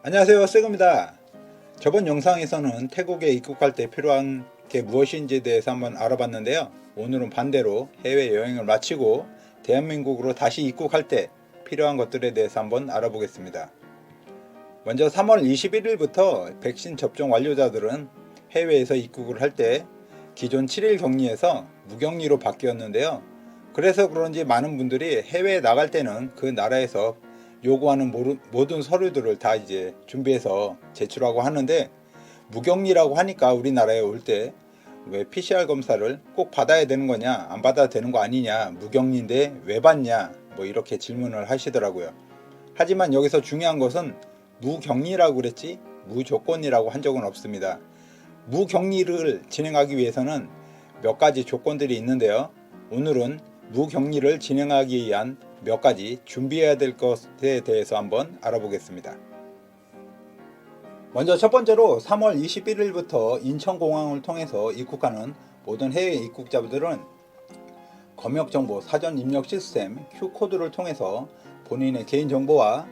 안녕하세요, 세금입니다. 저번 영상에서는 태국에 입국할 때 필요한 게 무엇인지에 대해서 한번 알아봤는데요. 오늘은 반대로 해외여행을 마치고 대한민국으로 다시 입국할 때 필요한 것들에 대해서 한번 알아보겠습니다. 먼저 3월 21일부터 백신 접종 완료자들은 해외에서 입국을 할 때 기존 7일 격리에서 무격리로 바뀌었는데요. 그래서 그런지 많은 분들이 해외에 나갈 때는 그 나라에서 요구하는 모든 서류들을 다 이제 준비해서 제출하고 하는데, 무격리라고 하니까 우리나라에 올 때 왜 PCR 검사를 꼭 받아야 되는 거냐, 안 받아도 되는 거 아니냐, 무격리인데 왜 받냐, 뭐 이렇게 질문을 하시더라고요. 하지만 여기서 중요한 것은 무격리라고 그랬지 무조건이라고 한 적은 없습니다. 무격리를 진행하기 위해서는 몇 가지 조건들이 있는데요. 오늘은 무격리를 진행하기 위한 몇 가지 준비해야 될 것에 대해서 한번 알아보겠습니다. 먼저 첫 번째로 3월 21일부터 인천공항을 통해서 입국하는 모든 해외 입국자들은 검역정보 사전 입력 시스템 Q코드를 통해서 본인의 개인정보와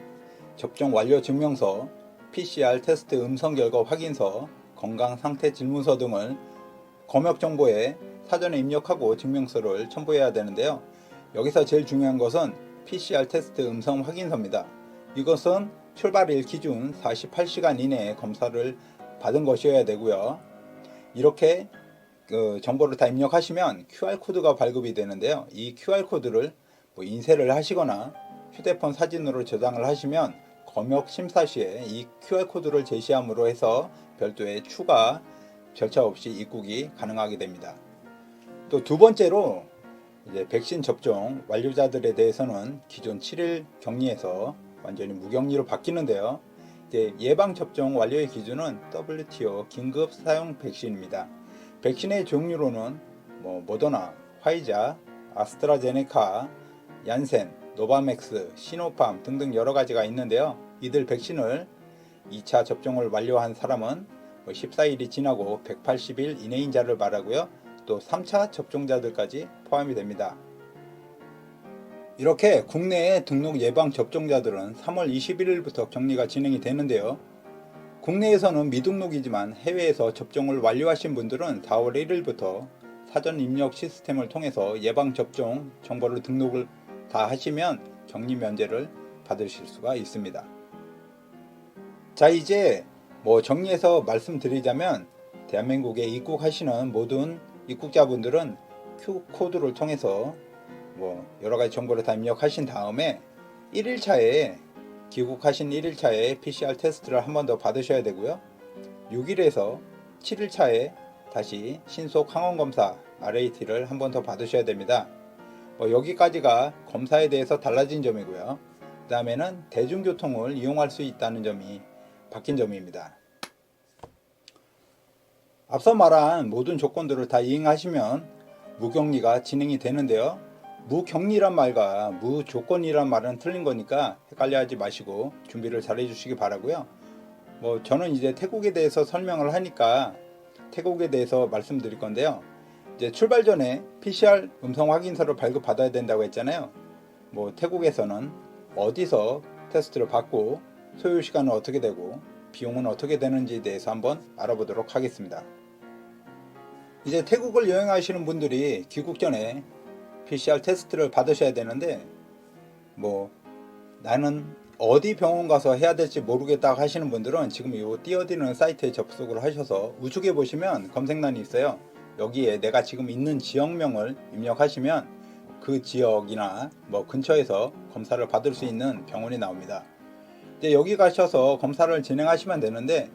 접종 완료 증명서, PCR 테스트 음성 결과 확인서, 건강상태 질문서 등을 검역정보에 사전에 입력하고 증명서를 첨부해야 되는데요. 여기서 제일 중요한 것은 PCR 테스트 음성 확인서입니다. 이것은 출발일 기준 48시간 이내에 검사를 받은 것이어야 되고요. 이렇게 정보를 다 입력하시면 QR코드가 발급이 되는데요. 이 QR코드를 인쇄를 하시거나 휴대폰 사진으로 저장을 하시면 검역 심사 시에 이 QR코드를 제시함으로 해서 별도의 추가 절차 없이 입국이 가능하게 됩니다. 또 두 번째로 이제 백신 접종 완료자들에 대해서는 기존 7일 격리에서 완전히 무격리로 바뀌는데요. 이제 예방 접종 완료의 기준은 WTO 긴급 사용 백신입니다. 백신의 종류로는 모더나, 화이자, 아스트라제네카, 얀센, 노바맥스, 시노팜 등등 여러 가지가 있는데요. 이들 백신을 2차 접종을 완료한 사람은 14일이 지나고 180일 이내인 자를 말하고요. 또 3차 접종자들까지 포함이 됩니다. 이렇게 국내에 등록 예방 접종자들은 3월 21일부터 격리가 진행이 되는데요. 국내에서는 미등록이지만 해외에서 접종을 완료하신 분들은 4월 1일부터 사전 입력 시스템을 통해서 예방 접종 정보를 등록을 다 하시면 격리 면제를 받으실 수가 있습니다. 자, 이제 정리해서 말씀드리자면 대한민국에 입국하시는 모든 입국자분들은 Q코드를 통해서 여러가지 정보를 다 입력하신 다음에 1일차에 귀국하신 1일차에 PCR 테스트를 한 번 더 받으셔야 되고요. 6일에서 7일차에 다시 신속 항원검사 RAT를 한 번 더 받으셔야 됩니다. 여기까지가 검사에 대해서 달라진 점이고요. 그 다음에는 대중교통을 이용할 수 있다는 점이 바뀐 점입니다. 앞서 말한 모든 조건들을 다 이행하시면 무격리가 진행이 되는데요. 무격리란 말과 무조건이란 말은 틀린 거니까 헷갈려하지 마시고 준비를 잘 해주시기 바라고요. 저는 이제 태국에 대해서 설명을 하니까 태국에 대해서 말씀드릴 건데요. 이제 출발 전에 PCR 음성 확인서를 발급받아야 된다고 했잖아요. 태국에서는 어디서 테스트를 받고 소요 시간은 어떻게 되고 비용은 어떻게 되는지에 대해서 한번 알아보도록 하겠습니다. 이제 태국을 여행하시는 분들이 귀국 전에 PCR 테스트를 받으셔야 되는데 나는 어디 병원 가서 해야 될지 모르겠다 하시는 분들은 지금 이 띄어드리는 사이트에 접속을 하셔서 우측에 보시면 검색란이 있어요. 여기에 내가 지금 있는 지역명을 입력하시면 그 지역이나 근처에서 검사를 받을 수 있는 병원이 나옵니다. 이제 여기 가셔서 검사를 진행하시면 되는데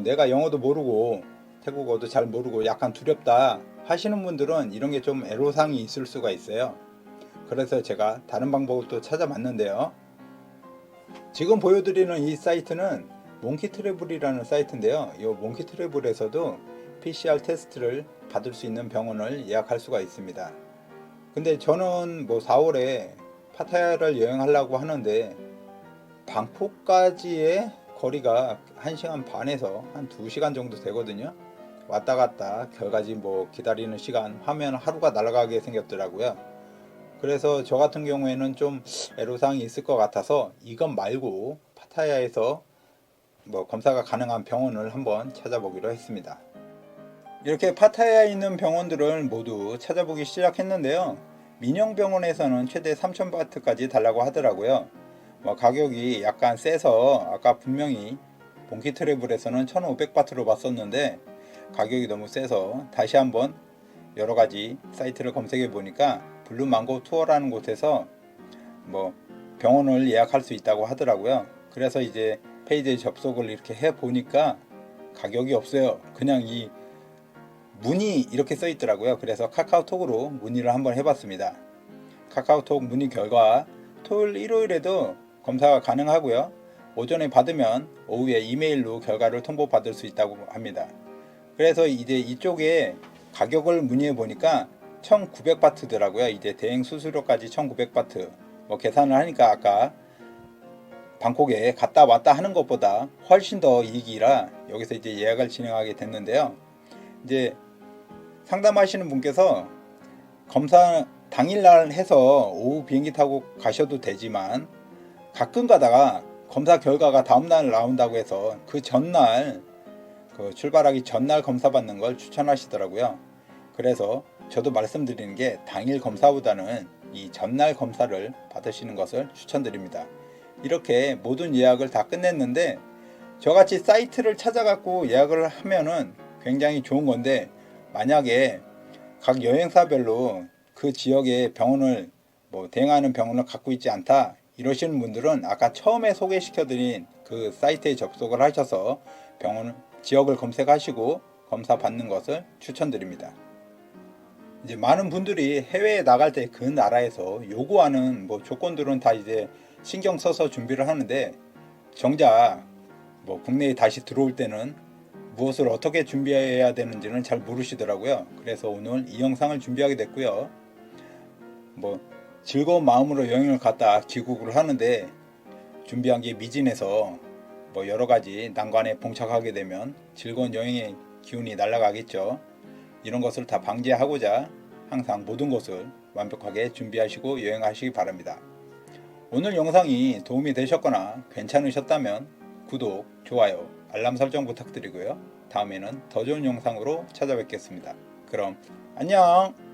내가 영어도 모르고 태국어도 잘 모르고 약간 두렵다 하시는 분들은 이런 게 좀 애로사항이 있을 수가 있어요. 그래서 제가 다른 방법을 또 찾아봤는데요. 지금 보여드리는 이 사이트는 몽키트래블이라는 사이트인데요. 이 몽키트래블에서도 PCR 테스트를 받을 수 있는 병원을 예약할 수가 있습니다. 근데 저는 4월에 파타야를 여행하려고 하는데 방콕까지의 거리가 1시간 반에서 한 2시간 정도 되거든요. 왔다 갔다 결과지 기다리는 시간 하면 하루가 날아가게 생겼더라고요. 그래서 저 같은 경우에는 좀 애로사항이 있을 것 같아서 이것 말고 파타야에서 검사가 가능한 병원을 한번 찾아보기로 했습니다. 이렇게 파타야에 있는 병원들을 모두 찾아보기 시작했는데요. 민영병원에서는 최대 3000바트까지 달라고 하더라고요. 가격이 약간 세서 아까 분명히 본키트래블에서는 1500바트로 봤었는데 가격이 너무 세서 다시 한번 여러가지 사이트를 검색해 보니까 블루망고 투어라는 곳에서 병원을 예약할 수 있다고 하더라고요. 그래서 이제 페이지에 접속을 이렇게 해 보니까 가격이 없어요. 그냥 이 문의 이렇게 써 있더라고요. 그래서 카카오톡으로 문의를 한번 해봤습니다. 카카오톡 문의 결과 토요일 일요일에도 검사가 가능하고요. 오전에 받으면 오후에 이메일로 결과를 통보받을 수 있다고 합니다. 그래서 이제 이쪽에 가격을 문의해 보니까 1900바트더라고요. 이제 대행 수수료까지 1900바트. 계산을 하니까 아까 방콕에 갔다 왔다 하는 것보다 훨씬 더 이익이라 여기서 이제 예약을 진행하게 됐는데요. 이제 상담하시는 분께서 검사 당일날 해서 오후 비행기 타고 가셔도 되지만 가끔 가다가 검사 결과가 다음날 나온다고 해서 그 전날 출발하기 전날 검사 받는 걸 추천하시더라고요. 그래서 저도 말씀드리는 게 당일 검사보다는 이 전날 검사를 받으시는 것을 추천드립니다. 이렇게 모든 예약을 다 끝냈는데 저같이 사이트를 찾아갖고 예약을 하면은 굉장히 좋은 건데 만약에 각 여행사별로 그 지역의 병원을 대행하는 병원을 갖고 있지 않다 이러시는 분들은 아까 처음에 소개시켜드린 그 사이트에 접속을 하셔서 병원 지역을 검색하시고 검사 받는 것을 추천드립니다. 이제 많은 분들이 해외에 나갈 때 그 나라에서 요구하는 조건들은 다 이제 신경 써서 준비를 하는데 정작 국내에 다시 들어올 때는 무엇을 어떻게 준비해야 되는지는 잘 모르시더라고요. 그래서 오늘 이 영상을 준비하게 됐고요. 즐거운 마음으로 여행을 갔다 귀국을 하는데 준비한 게 미진해서 여러가지 난관에 봉착하게 되면 즐거운 여행의 기운이 날아가겠죠. 이런 것을 다 방지하고자 항상 모든 것을 완벽하게 준비하시고 여행하시기 바랍니다. 오늘 영상이 도움이 되셨거나 괜찮으셨다면 구독, 좋아요, 알람 설정 부탁드리고요. 다음에는 더 좋은 영상으로 찾아뵙겠습니다. 그럼 안녕!